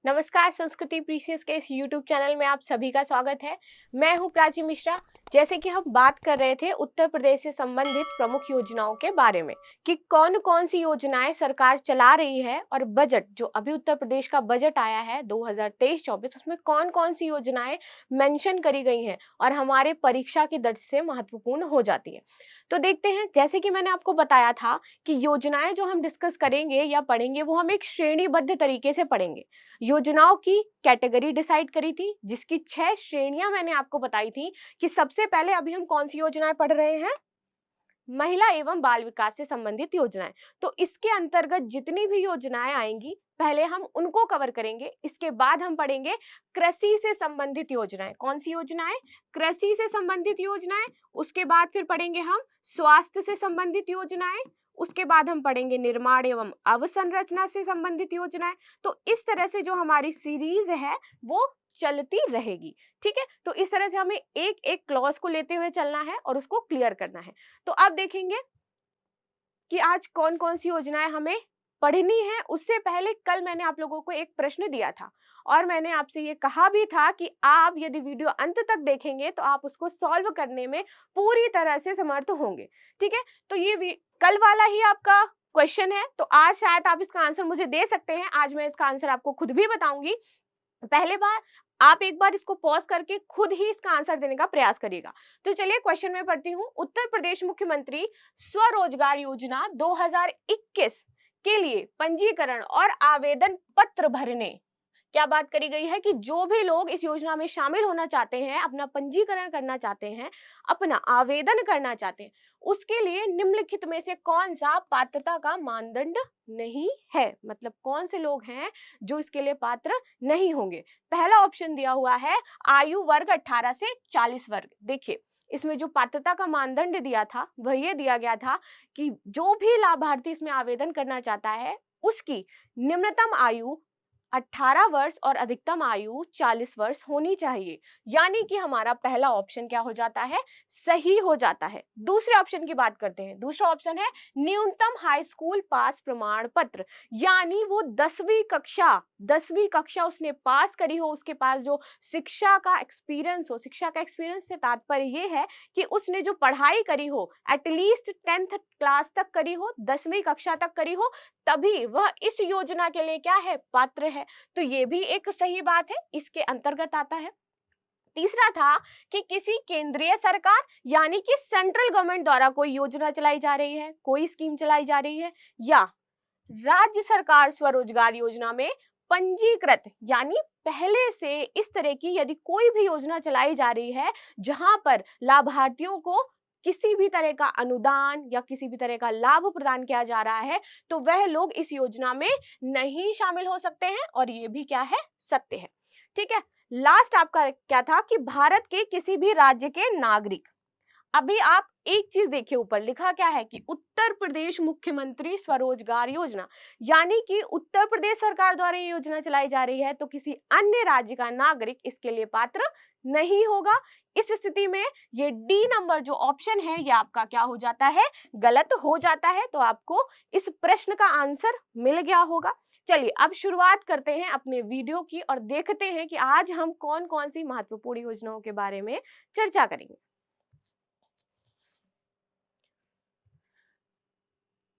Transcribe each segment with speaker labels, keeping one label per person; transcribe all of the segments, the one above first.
Speaker 1: नमस्कार, संस्कृति प्रीसियस के इस YouTube चैनल में आप सभी का स्वागत है। मैं हूं प्राची मिश्रा। जैसे कि हम बात कर रहे थे उत्तर प्रदेश से संबंधित प्रमुख योजनाओं के बारे में कि कौन कौन सी योजनाएं सरकार चला रही है और बजट जो अभी उत्तर प्रदेश का बजट आया है 2023-24 उसमें कौन कौन सी योजनाएं मेंशन करी गई हैं और हमारे परीक्षा की दृष्टि से महत्वपूर्ण हो जाती है। तो देखते हैं, जैसे कि मैंने आपको बताया था कि योजनाएं जो हम डिस्कस करेंगे या पढ़ेंगे वो हम एक श्रेणीबद्ध तरीके से पढ़ेंगे। योजनाओं की कैटेगरी डिसाइड करी थी जिसकी 6 श्रेणियां मैंने आपको बताई थी कि सबसे पहले अभी हम कौन सी योजनाएं पढ़ रहे हैं, महिला एवं बाल विकास से संबंधित योजनाएं। तो इसके अंतर्गत जितनी भी योजनाएं आएंगी पहले हम उनको कवर करेंगे। इसके बाद हम पढ़ेंगे कृषि से संबंधित योजनाएं। कौन सी योजनाएं? कृषि से संबंधित योजनाएं। उसके बाद फिर पढ़ेंगे हम स्वास्थ्य से संबंधित योजनाएं। उसके बाद हम पढ़ेंगे निर्माण एवं अवसंरचना से संबंधित योजनाएं। तो इस तरह से जो हमारी सीरीज है वो चलती रहेगी। ठीक है, तो इस तरह से हमें एक एक क्लॉज को लेते हुए चलना है और उसको क्लियर करना है। तो अब देखेंगे कि आज कौन कौन सी योजनाएं हमें पढ़नी है। उससे पहले कल मैंने आप लोगों को एक प्रश्न दिया था और मैंने आपसे ये कहा भी था कि आप यदि वीडियो अंत तक देखेंगे तो आप उसको सॉल्व करने में पूरी तरह से समर्थ होंगे। ठीक है, तो ये कल वाला ही आपका क्वेश्चन है, तो आज शायद आप इसका आंसर मुझे दे सकते हैं। आज मैं इसका आंसर आपको खुद भी बताऊंगी। पहले बार आप एक बार इसको पॉज करके खुद ही इसका आंसर देने का प्रयास करिएगा। तो चलिए क्वेश्चन में पढ़ती हूँ। उत्तर प्रदेश मुख्यमंत्री स्वरोजगार योजना 2021 के लिए पंजीकरण और आवेदन पत्र भरने, क्या बात करी गई है कि जो भी लोग इस योजना में शामिल होना चाहते हैं, अपना पंजीकरण करना चाहते हैं, अपना आवेदन करना चाहते हैं, उसके लिए निम्नलिखित में से कौन सा पात्रता का मानदंड नहीं है। मतलब कौन से लोग हैं जो इसके लिए पात्र नहीं होंगे। पहला ऑप्शन दिया हुआ है आयु वर्ग 18 से 40 वर्ग। देखिए इसमें जो पात्रता का मानदंड दिया था वह ये दिया गया था कि जो भी लाभार्थी इसमें आवेदन करना चाहता है उसकी निम्नतम आयु 18 वर्ष और अधिकतम आयु 40 वर्ष होनी चाहिए। यानी कि हमारा पहला ऑप्शन क्या हो जाता है, सही हो जाता है। दूसरे ऑप्शन की बात करते हैं। दूसरा ऑप्शन है न्यूनतम हाई स्कूल पास प्रमाण पत्र, यानी वो 10वीं कक्षा उसने पास करी हो, उसके पास जो शिक्षा का एक्सपीरियंस हो। शिक्षा का एक्सपीरियंस से तात्पर्य ये है कि उसने जो पढ़ाई करी हो एटलीस्ट 10th क्लास तक करी हो, 10वीं कक्षा तक करी हो, तभी वह इस योजना के लिए क्या है, पात्र है। तो ये भी एक सही बात है, इसके अंतर्गत आता है। तीसरा था कि किसी केंद्रीय सरकार यानी कि सेंट्रल गवर्नमेंट द्वारा कोई योजना चलाई जा रही है, कोई स्कीम चलाई जा रही है, या राज्य सरकार स्वरोजगार योजना में पंजीकृत यानी पहले से इस तरह की यदि कोई भी योजना चलाई जा रही है जहां पर लाभार्थियों को किसी भी तरह का अनुदान या किसी भी तरह का लाभ प्रदान किया जा रहा है, तो वह लोग इस योजना में नहीं शामिल हो सकते हैं और ये भी क्या है, सत्य है। ठीक है, लास्ट आपका क्या था कि भारत के किसी भी राज्य के नागरिक। अभी आप एक चीज देखिए, ऊपर लिखा क्या है कि उत्तर प्रदेश मुख्यमंत्री स्वरोजगार योजना, यानी कि उत्तर प्रदेश सरकार द्वारा ये योजना चलाई जा रही है, तो किसी अन्य राज्य का नागरिक इसके लिए पात्र नहीं होगा। इस स्थिति में ये डी नंबर जो ऑप्शन है ये आपका क्या हो जाता है, गलत हो जाता है। तो आपको इस प्रश्न का आंसर मिल गया होगा। चलिए अब शुरुआत करते हैं अपने वीडियो की और देखते हैं कि आज हम कौन कौन सी महत्वपूर्ण योजनाओं के बारे में चर्चा करेंगे।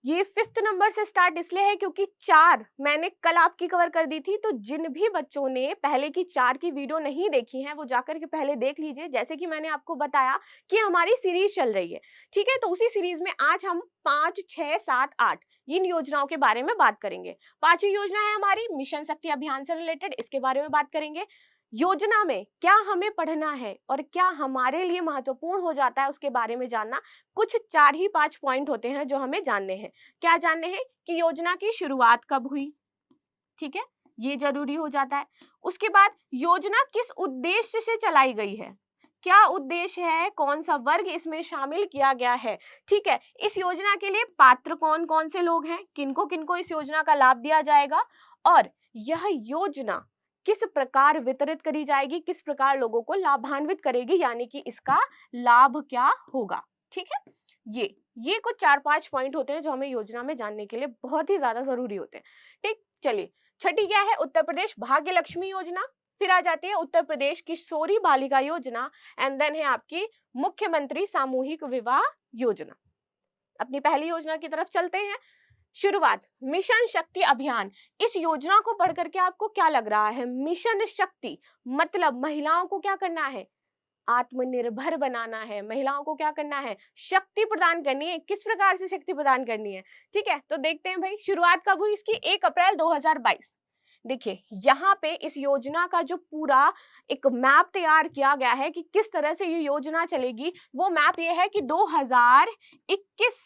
Speaker 1: ये 5th नंबर से स्टार्ट इसलिए है क्योंकि 4 मैंने कल आपकी कवर कर दी थी, तो जिन भी बच्चों ने पहले की 4 की वीडियो नहीं देखी है वो जाकर के पहले देख लीजिए। जैसे कि मैंने आपको बताया कि हमारी सीरीज चल रही है, ठीक है, तो उसी सीरीज में आज हम 5, 6, 7, 8 इन योजनाओं के बारे में बात करेंगे। 5वीं योजना है हमारी मिशन शक्ति अभियान से रिलेटेड, इसके बारे में बात करेंगे। योजना में क्या हमें पढ़ना है और क्या हमारे लिए महत्वपूर्ण हो जाता है उसके बारे में जानना। कुछ 4 ही 5 पॉइंट होते हैं जो हमें जानने हैं। क्या जानने हैं कि योजना की शुरुआत कब हुई, ठीक है, ये जरूरी हो जाता है। उसके बाद योजना किस उद्देश्य से चलाई गई है, क्या उद्देश्य है, कौन सा वर्ग इसमें शामिल किया गया है। ठीक है, इस योजना के लिए पात्र कौन कौन से लोग हैं, किनको किनको इस योजना का लाभ दिया जाएगा, और यह योजना किस प्रकार वितरित करी जाएगी, किस प्रकार लोगों को लाभान्वित करेगी, यानी कि इसका लाभ क्या होगा। ठीक है, ये कुछ 4-5 पॉइंट होते हैं जो हमें योजना में जानने के लिए बहुत ही ज्यादा जरूरी होते हैं। ठीक, चलिए छठी क्या है, उत्तर प्रदेश भाग्य लक्ष्मी योजना। फिर आ जाती है उत्तर प्रदेश किशोरी बालिका योजना, एंड देन है आपकी मुख्यमंत्री सामूहिक विवाह योजना। अपनी पहली योजना की तरफ चलते हैं। शुरुआत मिशन शक्ति अभियान। इस योजना को पढ़ करके आपको क्या लग रहा है? मिशन शक्ति मतलब महिलाओं को क्या करना है? आत्मनिर्भर बनाना है। महिलाओं को क्या करना है? शक्ति प्रदान करनी है। किस प्रकार से शक्ति प्रदान करनी है? ठीक है, तो देखते हैं भाई, शुरुआत कब हुई इसकी? 1 अप्रैल 2022। देखिए यहाँ पे इस योजना का जो पूरा एक मैप तैयार किया गया है कि किस तरह से ये योजना चलेगी, वो मैप ये है कि 2021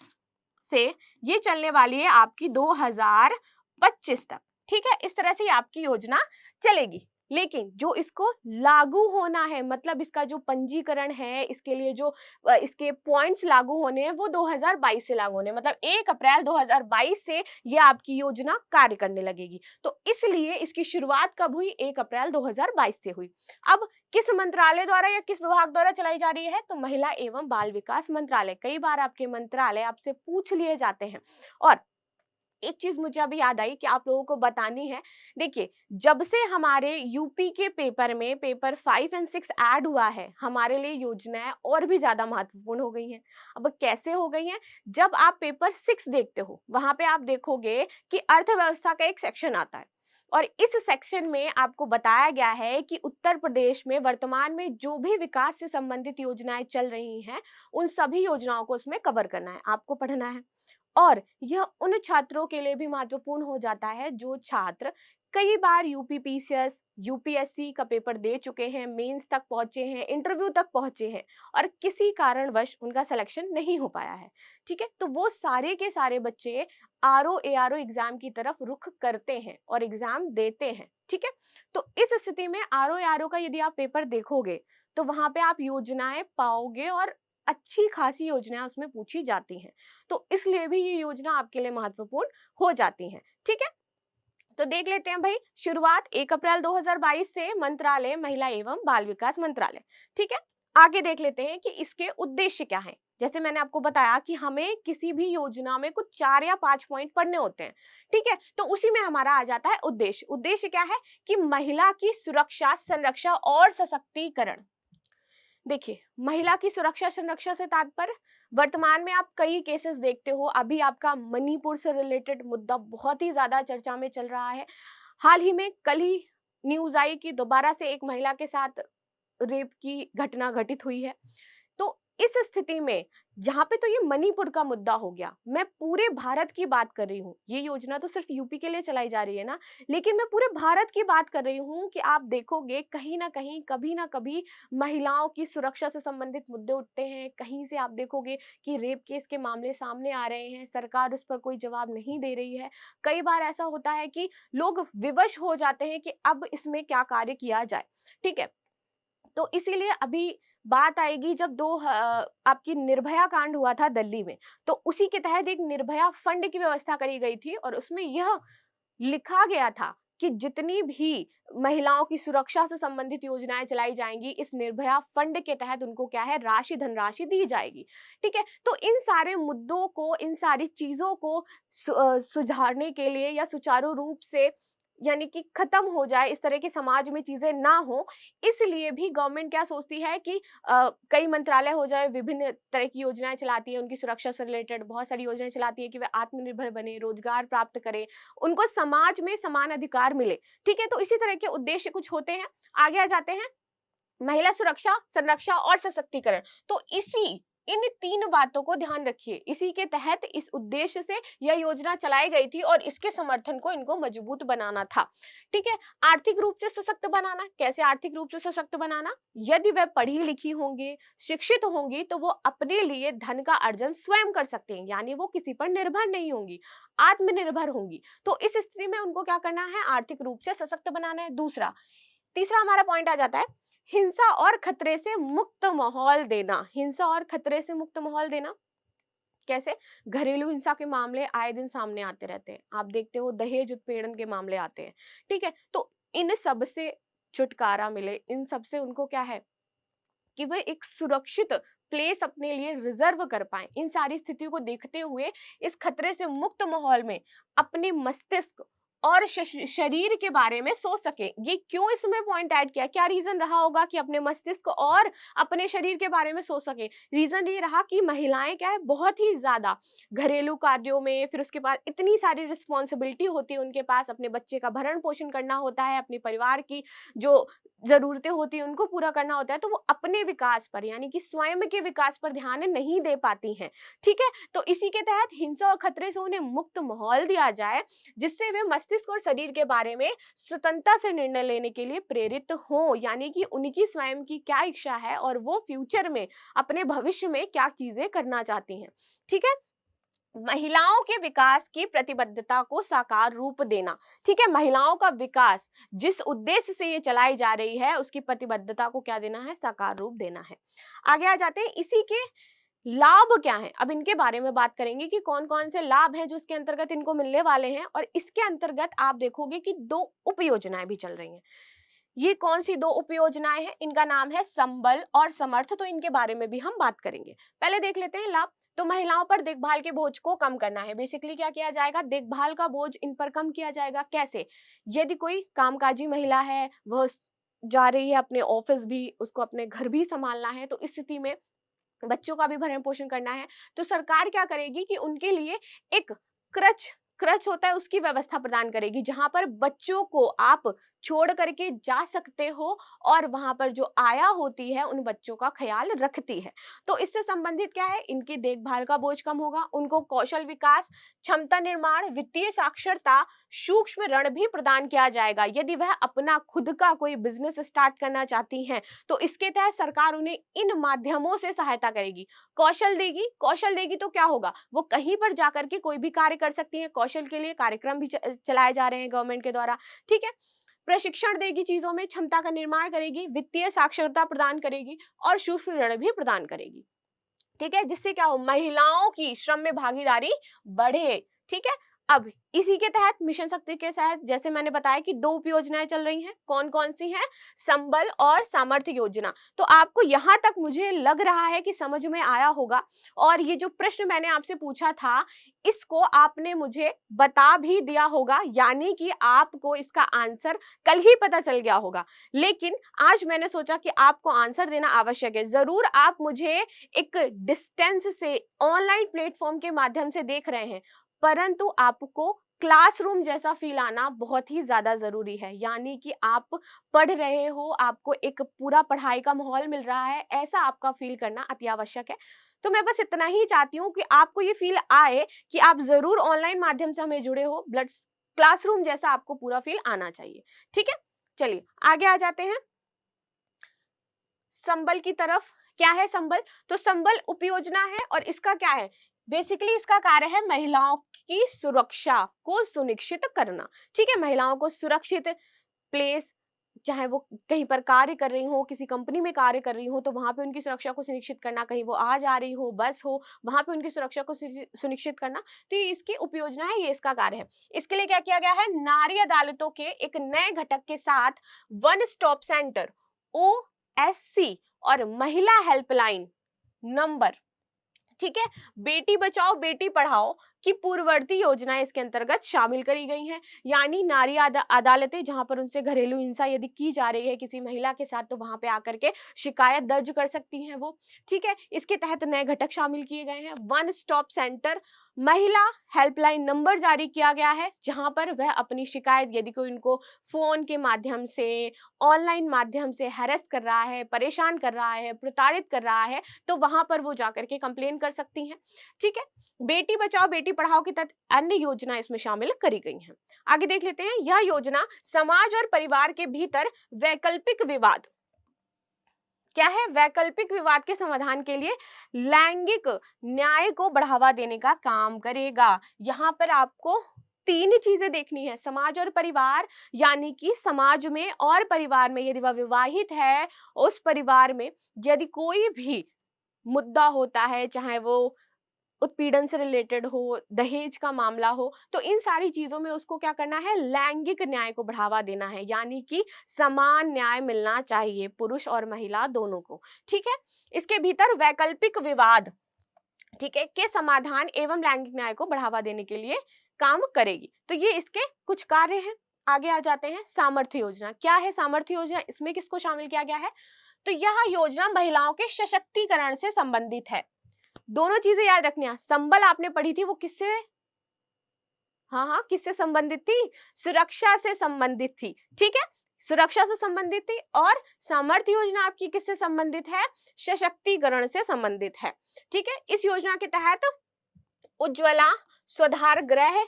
Speaker 1: से ये चलने वाली है आपकी 2025 तक। ठीक है, इस तरह से आपकी योजना चलेगी। लेकिन जो इसको लागू होना है, मतलब इसका जो पंजीकरण है, इसके लिए जो इसके पॉइंट्स लागू होने हैं, वो 2022 से लागू होने, मतलब 1 अप्रैल 2022 से ये आपकी योजना कार्य करने लगेगी। तो इसलिए इसकी शुरुआत कब हुई? 1 अप्रैल 2022 से हुई। अब किस मंत्रालय द्वारा या किस विभाग द्वारा चलाई जा रही है? तो महिला एवं बाल विकास मंत्रालय। कई बार आपके मंत्रालय आपसे पूछ लिए जाते हैं। और एक चीज मुझे अभी याद आई कि आप लोगों को बतानी है। देखिए, जब से हमारे यूपी के पेपर में पेपर 5 और 6 ऐड हुआ है, हमारे लिए योजनाएं और भी ज्यादा महत्वपूर्ण हो गई हैं। अब कैसे हो गई हैं? जब आप पेपर 6 देखते हो, वहां पे आप देखोगे कि अर्थव्यवस्था का एक सेक्शन आता है, और इस सेक्शन में आपको बताया गया है कि उत्तर प्रदेश में वर्तमान में जो भी विकास से संबंधित योजनाएं चल रही हैं, उन सभी योजनाओं को उसमें कवर करना है, आपको पढ़ना है। और यह उन छात्रों के लिए भी महत्वपूर्ण हो जाता है जो छात्र कई बार यूपीपीसीएस, यूपीएससी का पेपर दे चुके हैं, मेंस तक पहुंचे हैं, इंटरव्यू तक पहुंचे हैं, और किसी कारणवश उनका सिलेक्शन नहीं हो पाया है। ठीक है, तो वो सारे के सारे बच्चे आरओ एआरओ एग्जाम की तरफ रुख करते हैं और एग्जाम देते हैं। ठीक है, तो इस स्थिति में आरओ एआरओ का यदि आप पेपर देखोगे तो वहां पे आप योजनाएं पाओगे, और अच्छी खासी योजनाएं उसमें पूछी जाती हैं। तो इसलिए भी ये योजना आपके लिए महत्वपूर्ण हो जाती है। ठीक है, तो देख लेते हैं भाई, शुरुआत 1 अप्रैल 2022 से मंत्रालय महिला एवं बाल विकास मंत्रालय। ठीक है, आगे देख लेते हैं कि इसके उद्देश्य क्या हैं। जैसे मैंने आपको बताया कि हमें किसी भी योजना में कुछ 4 या 5 पॉइंट पढ़ने होते हैं। ठीक है, तो उसी में हमारा आ जाता है उद्देश्य। उद्देश्य क्या है? कि महिला की सुरक्षा, संरक्षा और सशक्तिकरण। देखिए, महिला की सुरक्षा संरक्षा से तात्पर्य, वर्तमान में आप कई केसेस देखते हो। अभी आपका मणिपुर से रिलेटेड मुद्दा बहुत ही ज्यादा चर्चा में चल रहा है। हाल ही में कल ही न्यूज आई कि दोबारा से एक महिला के साथ रेप की घटना घटित हुई है। तो इस स्थिति में यहाँ पे तो ये मणिपुर का मुद्दा हो गया, मैं पूरे भारत की बात कर रही हूँ। ये योजना तो सिर्फ यूपी के लिए चलाई जा रही है ना, लेकिन मैं पूरे भारत की बात कर रही हूँ कि आप देखोगे कहीं ना कहीं, कभी ना कभी महिलाओं की सुरक्षा से संबंधित मुद्दे उठते हैं। कहीं से आप देखोगे कि रेप केस के मामले सामने आ रहे हैं, सरकार उस पर कोई जवाब नहीं दे रही है। कई बार ऐसा होता है कि लोग विवश हो जाते हैं कि अब इसमें क्या कार्य किया जाए। ठीक है, तो इसीलिए अभी बात आएगी जब आपकी निर्भया कांड हुआ था दिल्ली में, तो उसी के तहत एक निर्भया फंड की व्यवस्था करी गई थी, और उसमें यह लिखा गया था कि जितनी भी महिलाओं की सुरक्षा से संबंधित योजनाएं चलाई जाएंगी, इस निर्भया फंड के तहत उनको क्या है, धनराशि दी जाएगी। ठीक है, तो इन सारे मुद्दों को, इन सारी चीजों को सुधारने के लिए या सुचारू रूप से, यानी कि खत्म हो जाए, इस तरह के समाज में चीजें ना हो, इसलिए भी गवर्नमेंट क्या सोचती है कि कई मंत्रालय हो जाए, विभिन्न तरह की योजनाएं चलाती है, उनकी सुरक्षा से रिलेटेड बहुत सारी योजनाएं चलाती है कि वे आत्मनिर्भर बने, रोजगार प्राप्त करें, उनको समाज में समान अधिकार मिले। ठीक है, तो इसी तरह के उद्देश्य कुछ होते हैं। आगे आ जाते हैं, महिला सुरक्षा, संरक्षा और सशक्तिकरण। तो इन 3 बातों को ध्यान रखिए, इसी के तहत, इस उद्देश्य से यह योजना चलाई गई थी, और इसके समर्थन को इनको मजबूत बनाना था। ठीक है, आर्थिक रूप से सशक्त बनाना। कैसे आर्थिक रूप से सशक्त बनाना? यदि वह पढ़ी लिखी होंगी, शिक्षित होंगी, तो वो अपने लिए धन का अर्जन स्वयं कर सकते हैं, यानी वो किसी पर निर्भर नहीं होंगी, आत्मनिर्भर होंगी। तो इस स्थिति में उनको क्या करना है? आर्थिक रूप से सशक्त बनाना है। तीसरा हमारा पॉइंट आ जाता है, हिंसा और खतरे से मुक्त माहौल देना। हिंसा और खतरे से मुक्त माहौल देना कैसे? घरेलू हिंसा के मामले आए दिन सामने आते रहते हैं, आप देखते हो दहेज उत्पीड़न के मामले आते हैं। ठीक है, तो इन सब से छुटकारा मिले, इन सब से उनको क्या है कि वे एक सुरक्षित प्लेस अपने लिए रिजर्व कर पाए। इन सारी स्थितियों को देखते हुए इस खतरे से मुक्त माहौल में अपने मस्तिष्क और शरीर के बारे में सोच सके। ये क्यों इसमें पॉइंट ऐड किया, क्या रीजन रहा होगा कि अपने मस्तिष्क और अपने शरीर के बारे में सोच सके? रीजन ये रहा कि महिलाएं क्या है, बहुत ही ज्यादा घरेलू कार्यों में, फिर उसके बाद इतनी सारी रिस्पॉन्सिबिलिटी होती है उनके पास, अपने बच्चे का भरण पोषण करना होता है, अपने परिवार की जो जरूरतें होती हैं उनको पूरा करना होता है, तो वो अपने विकास पर यानी कि स्वयं के विकास पर ध्यान नहीं दे पाती हैं। ठीक है, तो इसी के तहत हिंसा और खतरे से उन्हें मुक्त माहौल दिया जाए, जिससे वे मस्तिष्क और शरीर के बारे में स्वतंत्रता से निर्णय लेने के लिए प्रेरित हों, यानी कि उनकी स्वयं की क्या इच्छा है और वो फ्यूचर में अपने भविष्य में क्या चीजें करना चाहती हैं। ठीक है, महिलाओं के विकास की प्रतिबद्धता को साकार रूप देना। ठीक है, महिलाओं का विकास जिस उद्देश्य से ये चलाई जा रही है उसकी प्रतिबद्धता को क्या देना है, साकार रूप देना है। आगे आ जाते हैं, इसी के लाभ क्या हैं, अब इनके बारे में बात करेंगे कि कौन कौन से लाभ हैं जो इसके अंतर्गत इनको मिलने वाले हैं। और इसके अंतर्गत आप देखोगे कि 2 उप योजनाएं भी चल रही हैं। ये कौन सी 2 उप योजनाएं हैं, इनका नाम है संबल और समर्थ, तो इनके बारे में भी हम बात करेंगे। पहले देख लेते हैं लाभ। तो महिलाओं पर देखभाल के बोझ को कम करना है। बेसिकली क्या किया जाएगा, देखभाल का बोझ इन पर कम किया जाएगा। कैसे? यदि कोई कामकाजी महिला है, वह जा रही है अपने ऑफिस भी, उसको अपने घर भी संभालना है, तो इस स्थिति में बच्चों का भी भरण पोषण करना है, तो सरकार क्या करेगी कि उनके लिए एक क्रच क्रच होता है उसकी व्यवस्था प्रदान करेगी, जहां पर बच्चों को आप छोड़ करके जा सकते हो और वहां पर जो आया होती है उन बच्चों का ख्याल रखती है। तो इससे संबंधित क्या है, इनकी देखभाल का बोझ कम होगा, उनको कौशल विकास, क्षमता निर्माण, वित्तीय साक्षरता, सूक्ष्म ऋण भी प्रदान किया जाएगा। यदि वह अपना खुद का कोई बिजनेस स्टार्ट करना चाहती हैं तो इसके तहत सरकार उन्हें इन माध्यमों से सहायता करेगी। कौशल देगी तो क्या होगा, वो कहीं पर जाकर के कोई भी कार्य कर सकती हैं। कौशल के लिए कार्यक्रम भी चलाए जा रहे हैं गवर्नमेंट के द्वारा। ठीक है, प्रशिक्षण देगी, चीजों में क्षमता का निर्माण करेगी, वित्तीय साक्षरता प्रदान करेगी और सूक्ष्म ऋण भी प्रदान करेगी। ठीक है, जिससे क्या हो, महिलाओं की श्रम में भागीदारी बढ़े। ठीक है, अब इसी के तहत मिशन शक्ति के तहत जैसे मैंने बताया कि 2 उप योजनाएं चल रही हैं। कौन कौन सी हैं, संबल और सामर्थ्य योजना। तो आपको यहां तक मुझे लग रहा है कि समझ में आया होगा। और ये जो प्रश्न मैंने आपसे पूछा था इसको आपने मुझे बता भी दिया होगा, यानी कि आपको इसका आंसर कल ही पता चल गया होगा। लेकिन आज मैंने सोचा कि आपको आंसर देना आवश्यक है। जरूर आप मुझे एक डिस्टेंस से ऑनलाइन प्लेटफॉर्म के माध्यम से देख रहे हैं, परंतु आपको क्लासरूम जैसा फील आना बहुत ही ज्यादा जरूरी है। यानी कि आप पढ़ रहे हो, आपको एक पूरा पढ़ाई का माहौल मिल रहा है, ऐसा आपका फील करना अति आवश्यक है। तो मैं बस इतना ही चाहती हूँ कि आपको ये फील आए कि आप जरूर ऑनलाइन माध्यम से हमें जुड़े हो, ब्लड क्लासरूम जैसा आपको पूरा फील आना चाहिए। ठीक है, चलिए आगे आ जाते हैं संबल की तरफ। क्या है संबल? तो संबल उपयोजना है और इसका क्या है, बेसिकली इसका कार्य है महिलाओं की सुरक्षा को सुनिश्चित करना। ठीक है, महिलाओं को सुरक्षित प्लेस, चाहे वो कहीं पर कार्य कर रही हो, किसी कंपनी में कार्य कर रही हो, तो वहां पे उनकी सुरक्षा को सुनिश्चित करना, कहीं वो आ जा रही हो, बस हो, वहां पे उनकी सुरक्षा को सुनिश्चित करना। तो ये इसकी उपयोजना है, ये इसका कार्य है। इसके लिए क्या किया गया है, नारी अदालतों के एक नए घटक के साथ वन स्टॉप सेंटर OSC और महिला हेल्पलाइन नंबर, ठीक है, बेटी बचाओ बेटी पढ़ाओ की पूर्ववर्ती योजनाएं इसके अंतर्गत शामिल करी गई हैं। यानी नारी अदालतें जहां पर उनसे घरेलू हिंसा यदि की जा रही है किसी महिला के साथ, तो वहां पे आकर के शिकायत दर्ज कर सकती हैं वो। ठीक है, इसके तहत नए घटक शामिल किए गए हैं। वन स्टॉप सेंटर, महिला हेल्पलाइन नंबर जारी किया गया है, जहां पर वह अपनी शिकायत, यदि कोई उनको फोन के माध्यम से, ऑनलाइन माध्यम से हैरेस कर रहा है, परेशान कर रहा है, प्रताड़ित कर रहा है, तो वहां पर वो जाकर के कंप्लेन कर सकती हैं। ठीक है, बेटी बचाओ बेटी पढ़ाओ के तहत अन्य योजना इसमें शामिल करी गई हैं। आगे देख लेते हैं, यह योजना समाज और परिवार के भीतर वैकल्पिक विवाद, क्या है, वैकल्पिक विवाद के समाधान के लिए लैंगिक न्याय को बढ़ावा देने का काम करेगा। यहाँ पर आपको 3 चीजें देखनी है, समाज और परिवार, यानी कि समाज में और परिवार में यदि वह विवाहित है, उस परिवार में यदि कोई भी मुद्दा होता है, चाहे वो उत्पीड़न से रिलेटेड हो, दहेज का मामला हो, तो इन सारी चीजों में उसको क्या करना है, लैंगिक न्याय को बढ़ावा देना है, यानी कि समान न्याय मिलना चाहिए पुरुष और महिला दोनों को। ठीक है, इसके भीतर वैकल्पिक विवाद, ठीक है, के समाधान एवं लैंगिक न्याय को बढ़ावा देने के लिए काम करेगी। तो ये इसके कुछ कार्य हैं। आगे आ जाते हैं, सामर्थ्य योजना। क्या है सामर्थ्य योजना? इसमें किसको शामिल किया गया है? तो यह योजना महिलाओं के सशक्तिकरण से संबंधित है। दोनों चीजें याद रखनी है। संबल आपने पढ़ी थी, वो किससे, हाँ, किससे संबंधित थी? सुरक्षा से संबंधित थी। ठीक है, सुरक्षा से संबंधित थी। और सामर्थ्य योजना आपकी किससे संबंधित है? सशक्तिकरण से संबंधित है। ठीक है, इस योजना के तहत उज्ज्वला स्वधार गृह,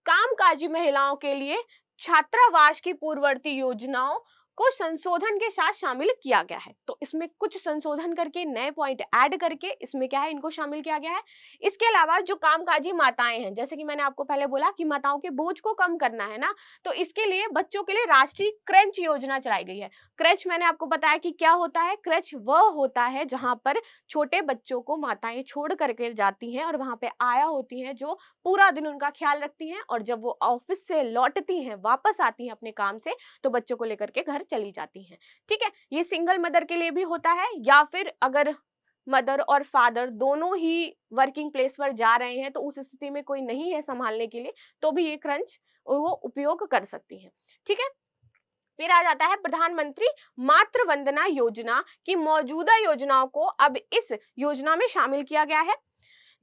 Speaker 1: कामकाजी महिलाओं के लिए छात्रावास की पूर्ववर्ती योजनाओं को संशोधन के साथ शामिल किया गया है। तो इसमें कुछ संशोधन करके, नए पॉइंट ऐड करके इसमें क्या है, इनको शामिल किया गया है। इसके अलावा जो कामकाजी माताएं हैं, जैसे कि मैंने आपको पहले बोला कि माताओं के बोझ को कम करना है ना, तो इसके लिए बच्चों के लिए राष्ट्रीय क्रंच योजना चलाई गई है। क्रंच मैंने आपको बताया कि क्या होता है। क्रंच वह होता है जहां पर छोटे बच्चों को माताएं छोड़ करके जाती हैं और वहां पे आया होती हैं जो पूरा दिन उनका ख्याल रखती हैं, और जब वो ऑफिस से लौटती हैं, वापस आती हैं अपने काम से, तो बच्चों को लेकर के घर चली जाती हैं। ठीक है, ये सिंगल मदर के लिए भी होता है, या फिर अगर मदर और फादर दोनों ही वर्किंग प्लेस पर जा रहे हैं तो उस स्थिति में कोई नहीं है संभालने के लिए, तो भी ये क्रंच वो उपयोग कर सकती हैं। ठीक है, फिर आ जाता है प्रधानमंत्री मातृ वंदना योजना की मौजूदा योजनाओं को अब इस योजना में शामिल किया गया है।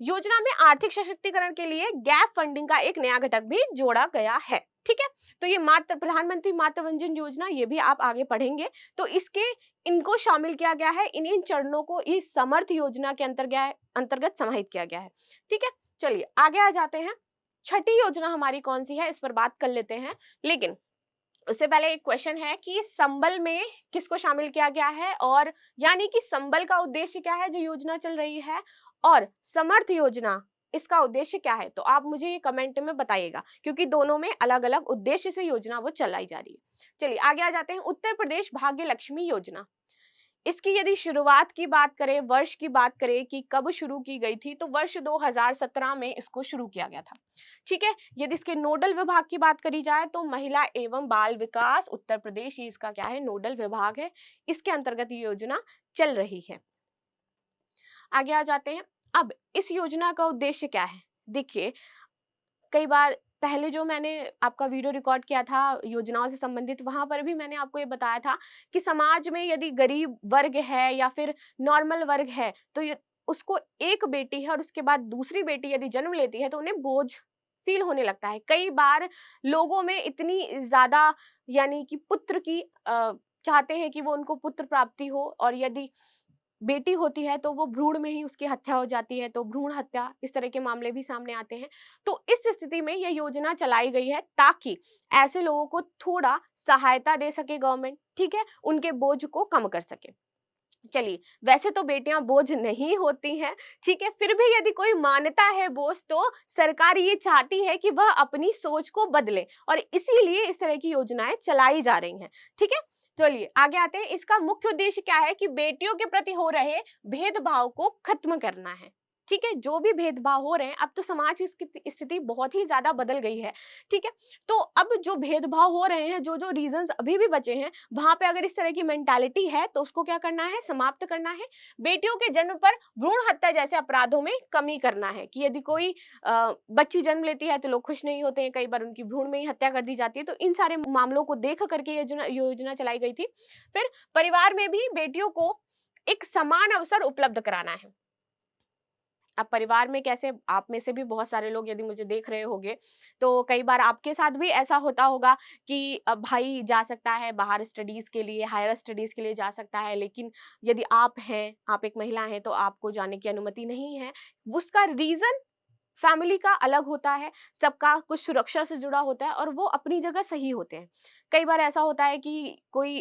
Speaker 1: योजना में आर्थिक सशक्तिकरण के लिए गैप फंडिंग का एक नया घटक भी जोड़ा गया है। ठीक है, तो ये प्रधानमंत्री मातृ वंदन योजना, ये भी आप आगे पढ़ेंगे। तो इनको शामिल किया गया है, इन चरणों को इस समर्थ योजना के अंतर्गत समाहित किया गया है। ठीक है, चलिए आगे आ जाते हैं। छठी योजना हमारी कौन सी है, इस पर बात कर लेते हैं। लेकिन उससे पहले एक क्वेश्चन है कि संबल में किसको शामिल किया गया है, और यानी कि संबल का उद्देश्य क्या है जो योजना चल रही है, और समर्थ योजना इसका उद्देश्य क्या है। तो आप मुझे ये कमेंट में बताइएगा, क्योंकि दोनों में अलग अलग उद्देश्य से योजना वो चलाई जा रही है। चलिए आगे आ जाते हैं। उत्तर प्रदेश भाग्य लक्ष्मी योजना, इसकी यदि शुरुआत की बात करें, वर्ष की बात करें कि कब शुरू की गई थी, तो वर्ष 2017 में इसको शुरू किया गया था। ठीक है, यदि इसके नोडल विभाग की बात करी जाए तो महिला एवं बाल विकास उत्तर प्रदेश, ये इसका क्या है, नोडल विभाग है। इसके अंतर्गत ये योजना चल रही है। आगे आ जाते हैं। अब इस योजना का उद्देश्य क्या है? देखिए, कई बार पहले जो मैंने आपका वीडियो रिकॉर्ड किया था योजनाओं से संबंधित, वहां पर भी मैंने आपको ये बताया था कि समाज में यदि गरीब वर्ग है या फिर नॉर्मल वर्ग है, तो उसको एक बेटी है और उसके बाद दूसरी बेटी यदि जन्म लेती है तो उन्हें बोझ फील होने लगता है। कई बार लोगों में इतनी ज्यादा, यानी कि पुत्र की चाहते हैं कि वो उनको पुत्र प्राप्ति हो, और यदि बेटी होती है तो वो भ्रूण में ही उसकी हत्या हो जाती है, तो भ्रूण हत्या, इस तरह के मामले भी सामने आते हैं। तो इस स्थिति में यह योजना चलाई गई है ताकि ऐसे लोगों को थोड़ा सहायता दे सके गवर्नमेंट। ठीक है, उनके बोझ को कम कर सके। चलिए, वैसे तो बेटियां बोझ नहीं होती हैं, ठीक है, फिर भी यदि कोई मानता है बोझ, तो सरकार ये चाहती है कि वह अपनी सोच को बदले, और इसीलिए इस तरह की योजनाएं चलाई जा रही हैं। ठीक है, चलिए आगे आते हैं। इसका मुख्य उद्देश्य क्या है कि बेटियों के प्रति हो रहे भेदभाव को खत्म करना है। ठीक है, जो भी भेदभाव हो रहे हैं, अब तो समाज की स्थिति बहुत ही ज्यादा बदल गई है। ठीक है, तो अब जो भेदभाव हो रहे हैं, जो जो रीजंस अभी भी बचे हैं, वहां पे अगर इस तरह की मेंटालिटी है तो उसको क्या करना है, समाप्त करना है। बेटियों के जन्म पर भ्रूण हत्या जैसे अपराधों में कमी करना है, कि यदि कोई बच्ची जन्म लेती है तो लोग खुश नहीं होते हैं, कई बार उनकी भ्रूण में ही हत्या कर दी जाती है। तो इन सारे मामलों को देख करके ये योजना चलाई गई थी। फिर परिवार में भी बेटियों को एक समान अवसर उपलब्ध कराना है। अब परिवार में कैसे, आप में से भी बहुत सारे लोग यदि मुझे देख रहे होंगे तो कई बार आपके साथ भी ऐसा होता होगा कि अब भाई जा सकता है बाहर स्टडीज के लिए, हायर स्टडीज के लिए जा सकता है, लेकिन यदि आप हैं, आप एक महिला हैं, तो आपको जाने की अनुमति नहीं है। उसका रीजन फैमिली का अलग होता है, सबका कुछ सुरक्षा से जुड़ा होता है, और वो अपनी जगह सही होते हैं। कई बार ऐसा होता है कि कोई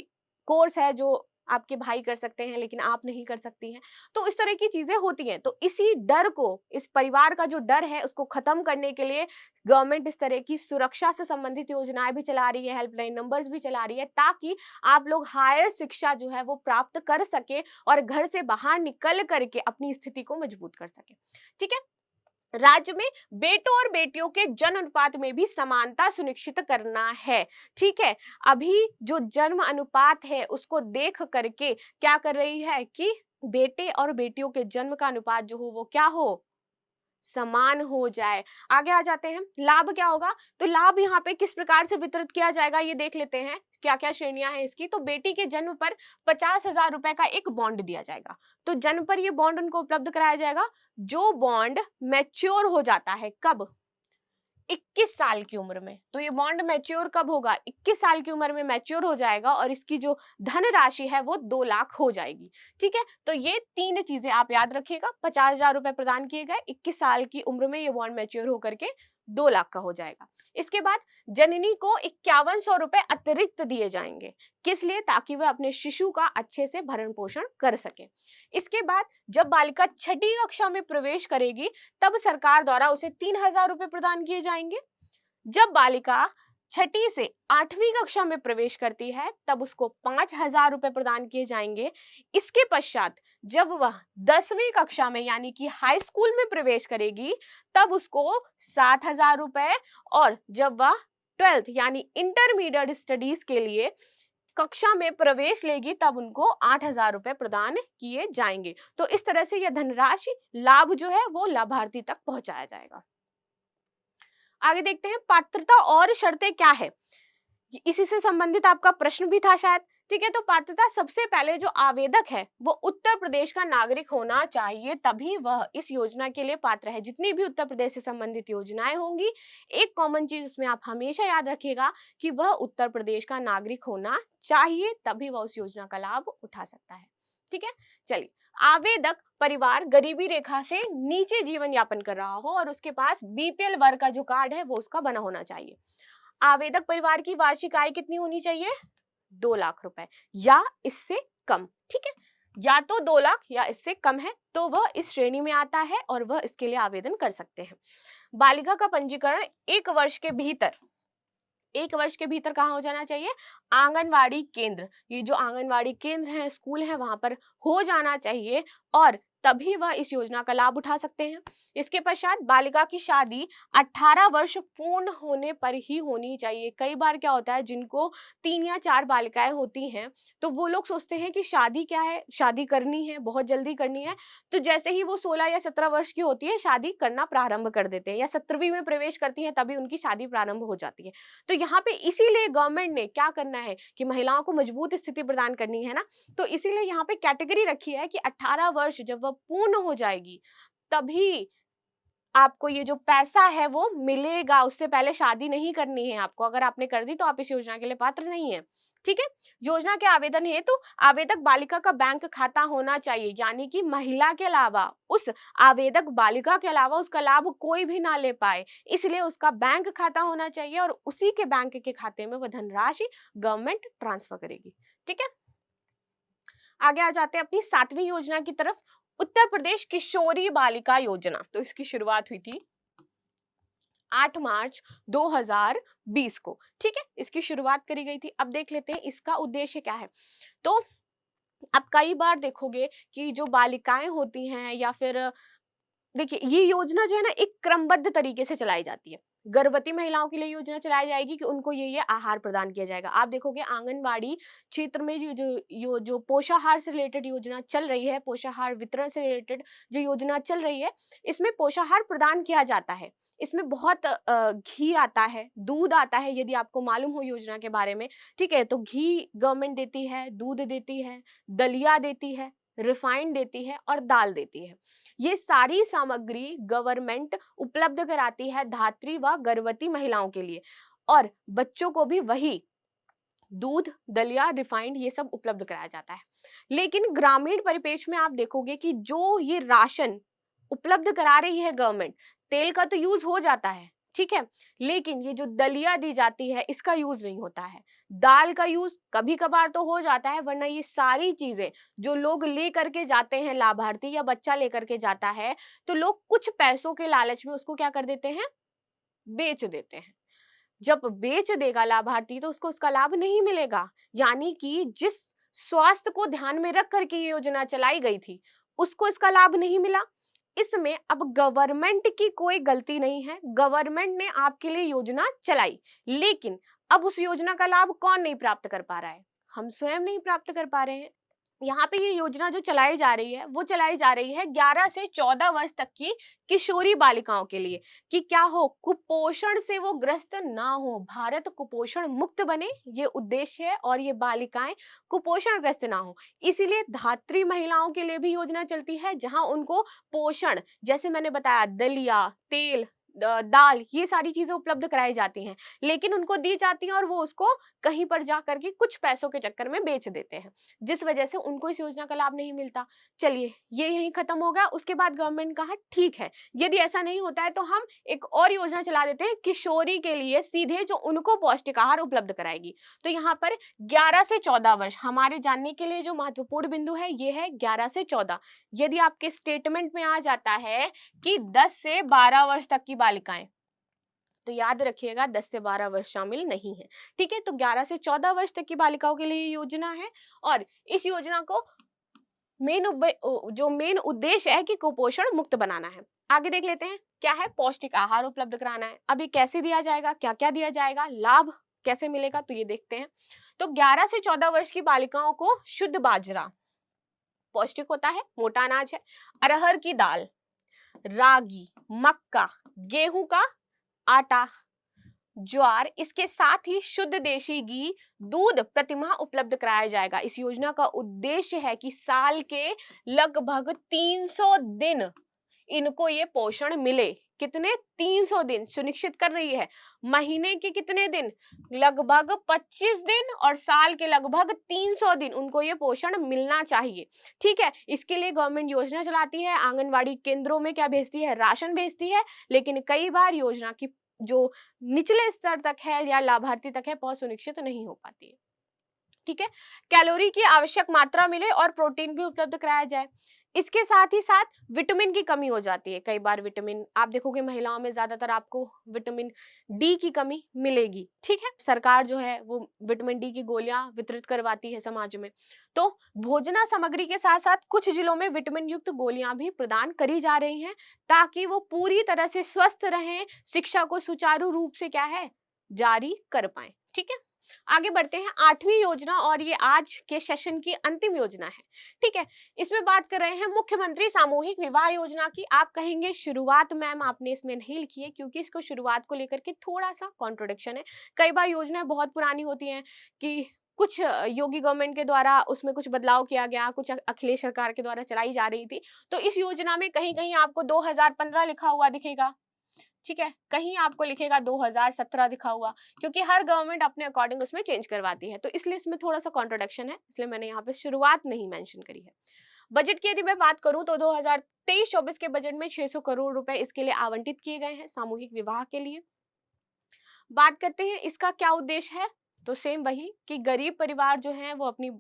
Speaker 1: कोर्स है जो आपके भाई कर सकते हैं लेकिन आप नहीं कर सकती हैं, तो इस तरह की चीजें होती हैं। तो इसी डर को, इस परिवार का जो डर है उसको खत्म करने के लिए गवर्नमेंट इस तरह की सुरक्षा से संबंधित योजनाएं भी चला रही है, हेल्पलाइन नंबर्स भी चला रही है, ताकि आप लोग हायर शिक्षा जो है वो प्राप्त कर सके और घर से बाहर निकल करके अपनी स्थिति को मजबूत कर सके। ठीक है, राज्य में बेटों और बेटियों के जन्म अनुपात में भी समानता सुनिश्चित करना है। ठीक है, अभी जो जन्म अनुपात है उसको देख करके क्या कर रही है कि बेटे और बेटियों के जन्म का अनुपात जो हो वो क्या हो, समान हो जाए। आगे आ जाते हैं, लाभ क्या होगा, तो लाभ यहाँ पे किस प्रकार से वितरित किया जाएगा ये देख लेते हैं, क्या क्या श्रेणियां हैं इसकी। तो बेटी के जन्म पर 50,000 रुपए का एक बॉन्ड दिया जाएगा। तो जन्म पर ये बॉन्ड उनको उपलब्ध कराया जाएगा। जो बॉन्ड मैच्योर हो जाता है कब, 21 साल की उम्र में। तो ये बॉन्ड मैच्योर कब होगा, 21 साल की उम्र में मैच्योर हो जाएगा और इसकी जो धनराशि है वो 2 लाख हो जाएगी। ठीक है, तो ये 3 चीजें आप याद रखिएगा। 50,000 रुपए प्रदान किए गए, 21 साल की उम्र में ये बॉन्ड मैच्योर होकर के 2 लाख का हो जाएगा। इसके बाद जननी को 5100 रुपए अतिरिक्त दिए जाएंगे। किस लिए, ताकि वह अपने शिशु का अच्छे से भरण पोषण कर सके। इसके बाद जब बालिका छठी कक्षा में प्रवेश करेगी तब सरकार द्वारा उसे 3,000 रुपए प्रदान किए जाएंगे। जब बालिका छठी से 8वीं कक्षा में प्रवेश करती है तब उसको 5,000 रुपए प्रदान किए जाएंगे। इसके पश्चात जब वह 10वीं कक्षा में यानी कि हाई स्कूल में प्रवेश करेगी तब उसको 7,000 रुपए, और जब वह 12th यानी इंटरमीडिएट स्टडीज के लिए कक्षा में प्रवेश लेगी तब उनको 8,000 रुपए प्रदान किए जाएंगे। तो इस तरह से यह धनराशि लाभ जो है वो लाभार्थी तक पहुंचाया जाएगा। आगे देखते हैं, पात्रता और शर्तें क्या है, इसी से संबंधित आपका प्रश्न भी था शायद। ठीक है, तो पात्रता सबसे पहले जो आवेदक है वो उत्तर प्रदेश का नागरिक होना चाहिए, तभी वह इस योजना के लिए पात्र है। जितनी भी उत्तर प्रदेश से संबंधित योजनाएं होंगी, एक कॉमन चीज उसमें आप हमेशा याद रखिएगा कि वह उत्तर प्रदेश का नागरिक होना चाहिए, तभी वह उस योजना का लाभ उठा सकता है। ठीक है, चलिए, आवेदक परिवार गरीबी रेखा से नीचे जीवन यापन कर रहा हो और उसके पास बीपीएल वर्ग का जो कार्ड है वो उसका बना होना चाहिए। आवेदक परिवार की वार्षिक आय कितनी होनी चाहिए, 2 लाख रुपए या इससे कम। ठीक है, या तो 2 लाख या इससे कम है तो वह इस श्रेणी में आता है और वह इसके लिए आवेदन कर सकते हैं। बालिका का पंजीकरण 1 वर्ष के भीतर, 1 वर्ष के भीतर कहाँ हो जाना चाहिए, आंगनवाड़ी केंद्र, ये जो आंगनवाड़ी केंद्र है, स्कूल है, वहां पर हो जाना चाहिए और तभी वह इस योजना का लाभ उठा सकते हैं। इसके पश्चात बालिका की शादी 18 वर्ष पूर्ण होने पर ही होनी चाहिए। कई बार क्या होता है, जिनको 3 या 4 बालिकाएं होती हैं तो वो लोग सोचते हैं कि शादी क्या है, शादी करनी है, बहुत जल्दी करनी है, तो जैसे ही वो 16 या 17 वर्ष की होती है शादी करना प्रारंभ कर देते हैं, या 17वीं में प्रवेश करती है तभी उनकी शादी प्रारंभ हो जाती है। तो यहाँ पे इसीलिए गवर्नमेंट ने क्या करना है कि महिलाओं को मजबूत स्थिति प्रदान करनी है ना, तो इसीलिए यहाँ पे कैटेगरी रखी है कि 18 वर्ष जब वह पूर्ण हो जाएगी तभी आपको ये जो पैसा है वो मिलेगा। उससे पहले शादी नहीं करनी है आपको, अगर आपने कर दी तो आप इस योजना के लिए पात्र नहीं है। ठीक है, योजना के आवेदन हेतु आवेदक बालिका का बैंक खाता होना चाहिए, यानी कि महिला के अलावा, उस आवेदक बालिका के अलावा उसका लाभ कोई भी ना ले पाए, इसलिए उसका बैंक खाता होना चाहिए और उसी के बैंक के खाते में वह धनराशि गवर्नमेंट ट्रांसफर करेगी। ठीक है, आगे आ जाते हैं अपनी 7वीं योजना की तरफ, उत्तर प्रदेश किशोरी बालिका योजना। तो इसकी शुरुआत हुई थी 8 मार्च 2020 को। ठीक है, इसकी शुरुआत करी गई थी। अब देख लेते हैं इसका उद्देश्य क्या है। तो आप कई बार देखोगे कि जो बालिकाएं होती हैं, या फिर देखिए ये योजना जो है ना एक क्रमबद्ध तरीके से चलाई जाती है। गर्भवती महिलाओं के लिए योजना चलाई जाएगी कि उनको ये आहार प्रदान किया जाएगा। आप देखोगे आंगनबाड़ी क्षेत्र में जो पोषाहार से रिलेटेड योजना चल रही है, पोषाहार वितरण से रिलेटेड जो योजना चल रही है, इसमें पोषाहार प्रदान किया जाता है। इसमें बहुत घी आता है, दूध आता है, यदि आपको मालूम हो योजना के बारे में। ठीक है, तो घी गवर्नमेंट देती है, दूध देती है, दलिया देती है, रिफाइंड देती है और दाल देती है। ये सारी सामग्री गवर्नमेंट उपलब्ध कराती है धात्री व गर्भवती महिलाओं के लिए, और बच्चों को भी वही दूध, दलिया, रिफाइंड ये सब उपलब्ध कराया जाता है। लेकिन ग्रामीण परिपेक्ष में आप देखोगे कि जो ये राशन उपलब्ध करा रही है गवर्नमेंट, तेल का तो यूज हो जाता है, ठीक है, लेकिन ये जो दलिया दी जाती है इसका यूज नहीं होता है। दाल का यूज कभी कभार तो हो जाता है, वरना ये सारी चीजें जो लोग ले करके जाते हैं, लाभार्थी या बच्चा लेकर के जाता है, तो लोग कुछ पैसों के लालच में उसको क्या कर देते हैं, बेच देते हैं। जब बेच देगा लाभार्थी तो उसको उसका लाभ नहीं मिलेगा। यानी कि जिस स्वास्थ्य को ध्यान में रख करके ये योजना चलाई गई थी उसको इसका लाभ नहीं मिला। इसमें अब गवर्नमेंट की कोई गलती नहीं है, गवर्नमेंट ने आपके लिए योजना चलाई, लेकिन अब उस योजना का लाभ कौन नहीं प्राप्त कर पा रहा है, हम स्वयं नहीं प्राप्त कर पा रहे हैं। यहाँ पे ये योजना जो चलाई जा रही है वो चलाई जा रही है 11 से 14 वर्ष तक की किशोरी बालिकाओं के लिए, कि क्या हो, कुपोषण से वो ग्रस्त ना हो, भारत कुपोषण मुक्त बने, ये उद्देश्य है, और ये बालिकाएं कुपोषण ग्रस्त ना हो। इसीलिए धात्री महिलाओं के लिए भी योजना चलती है, जहां उनको पोषण, जैसे मैंने बताया, दलिया, तेल, दाल, ये सारी चीजें उपलब्ध कराई जाती हैं, लेकिन उनको दी जाती हैं और वो उसको कहीं पर जा करके कुछ पैसों के चक्कर में बेच देते हैं, जिस वजह से उनको इस योजना का लाभ नहीं मिलता। चलिए, ये यहीं खत्म हो गया। उसके बाद गवर्नमेंट कहा ठीक है, यदि ऐसा नहीं होता है तो हम एक और योजना चला देते हैं किशोरी के लिए सीधे, जो उनको पौष्टिक आहार उपलब्ध कराएगी। तो यहाँ पर 11 से 14 वर्ष, हमारे जानने के लिए जो महत्वपूर्ण बिंदु है ये है 11 से 14। यदि आपके स्टेटमेंट में आ जाता है कि 10 से 12 वर्ष तक की बालिकाएं, तो याद रखिएगा 10 से 12 वर्ष शामिल नहीं है। ठीक है, तो 11 से 14 वर्ष तक की बालिकाओं के लिए योजना है, और इस योजना को जो मेन उद्देश्य है कि कुपोषण मुक्त बनाना है। आगे देख लेते हैं क्या है, पौष्टिक आहार उपलब्ध कराना है। अब ये कैसे दिया जाएगा, क्या क्या दिया जाएगा, लाभ कैसे मिलेगा, तो ये देखते हैं। तो 11 से 14 वर्ष की बालिकाओं को शुद्ध बाजरा, पौष्टिक होता है, मोटा अनाज है, अरहर की दाल, रागी, मक्का, गेहूं का आटा, ज्वार, इसके साथ ही शुद्ध देशी घी, दूध प्रतिमाह उपलब्ध कराया जाएगा। इस योजना का उद्देश्य है कि साल के लगभग 300 दिन इनको ये पोषण मिले। कितने? 300 दिन सुनिश्चित कर रही है। महीने के कितने दिन? लगभग 25 दिन, और साल के लगभग 300 दिन उनको ये पोषण मिलना चाहिए। ठीक है, इसके लिए गवर्नमेंट योजना चलाती है, आंगनवाड़ी केंद्रों में क्या भेजती है, राशन भेजती है, लेकिन कई बार योजना की जो निचले स्तर तक है या लाभार्थी तक है पहुंच सुनिश्चित नहीं हो पाती है। ठीक है, कैलोरी की आवश्यक मात्रा मिले और प्रोटीन भी उपलब्ध कराया जाए। इसके साथ ही साथ विटामिन की कमी हो जाती है। कई बार विटामिन, आप देखोगे महिलाओं में ज्यादातर आपको विटामिन डी की कमी मिलेगी। ठीक है, सरकार जो है वो विटामिन डी की गोलियां वितरित करवाती है समाज में। तो भोजना सामग्री के साथ साथ कुछ जिलों में विटामिन युक्त गोलियां भी प्रदान करी जा रही हैं, ताकि वो पूरी तरह से स्वस्थ रहें, शिक्षा को सुचारू रूप से क्या है, जारी कर पाए। ठीक है, आगे बढ़ते हैं। 8वीं योजना, और ये आज के सेशन की अंतिम योजना है। ठीक है, इसमें बात कर रहे हैं मुख्यमंत्री सामूहिक विवाह योजना की। आप कहेंगे शुरुआत मैम आपने इसमें नहीं लिखी है, क्योंकि इसको शुरुआत को लेकर के थोड़ा सा कॉन्ट्रोडिक्शन है। कई बार योजनाएं बहुत पुरानी होती हैं कि कुछ योगी गवर्नमेंट के द्वारा उसमें कुछ बदलाव किया गया, कुछ अखिलेश सरकार के द्वारा चलाई जा रही थी। तो इस योजना में कहीं कहीं आपको 2015 लिखा हुआ दिखेगा। ठीक है, कहीं आपको लिखेगा 2017 दिखा हुआ, क्योंकि हर गवर्नमेंट अपने अकॉर्डिंग उसमें चेंज करवाती है। तो इसलिए इसमें थोड़ा सा कॉन्ट्रोडक्शन है, इसलिए मैंने यहाँ पे शुरुआत नहीं मेंशन करी है। बजट की यदि मैं बात करूं तो 2023-24 के बजट में 600 करोड़ रुपए इसके लिए आवंटित किए गए हैं, सामूहिक विवाह के लिए। बात करते हैं इसका क्या उद्देश्य है, तो सेम वही कि गरीब परिवार जो हैं वो अपनी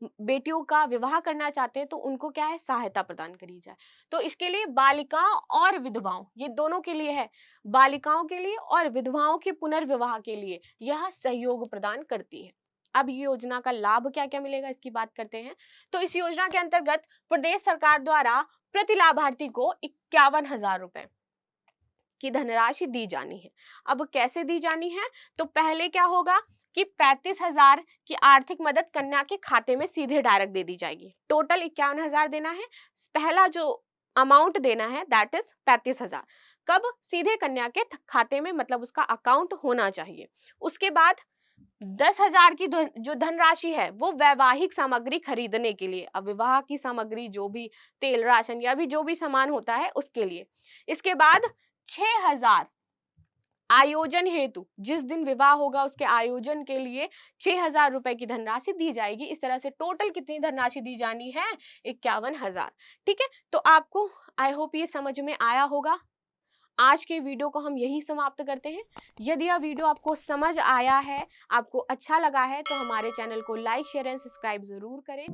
Speaker 1: बेटियों का विवाह करना चाहते हैं, तो उनको क्या है, सहायता प्रदान करी जाए। तो इसके लिए बालिकाओं और विधवाओं, ये दोनों के लिए है, बालिकाओं के लिए और विधवाओं के पुनर्विवाह के लिए यह सहयोग प्रदान करती है। अब ये योजना का लाभ क्या क्या मिलेगा इसकी बात करते हैं। तो इस योजना के अंतर्गत प्रदेश सरकार द्वारा प्रति लाभार्थी को 51,000 रुपए की धनराशि दी जानी है। अब कैसे दी जानी है, तो पहले क्या होगा कि 35,000 की आर्थिक मदद कन्या के खाते में सीधे डायरेक्ट दे दी जाएगी। टोटल 51,000 देना है। पहला जो अमाउंट देना है दैट इज 35,000। कब? सीधे कन्या के खाते में, मतलब उसका अकाउंट होना चाहिए। उसके बाद 10,000 की जो धनराशि है वो वैवाहिक सामग्री खरीदने के लिए, अब विवाह की सामग्री जो भी तेल, राशन या भी जो भी सामान होता है उसके लिए। इसके बाद 6,000 आयोजन हेतु, जिस दिन विवाह होगा उसके आयोजन के लिए 6,000 रुपए की धनराशि दी जाएगी। इस तरह से टोटल कितनी धनराशि दी जानी है? 51,000। ठीक है, तो आपको आई होप ये समझ में आया होगा। आज के वीडियो को हम यही समाप्त करते हैं। यदि यह वीडियो आपको समझ आया है, आपको अच्छा लगा है, तो हमारे चैनल को लाइक, शेयर एंड सब्सक्राइब जरूर करें।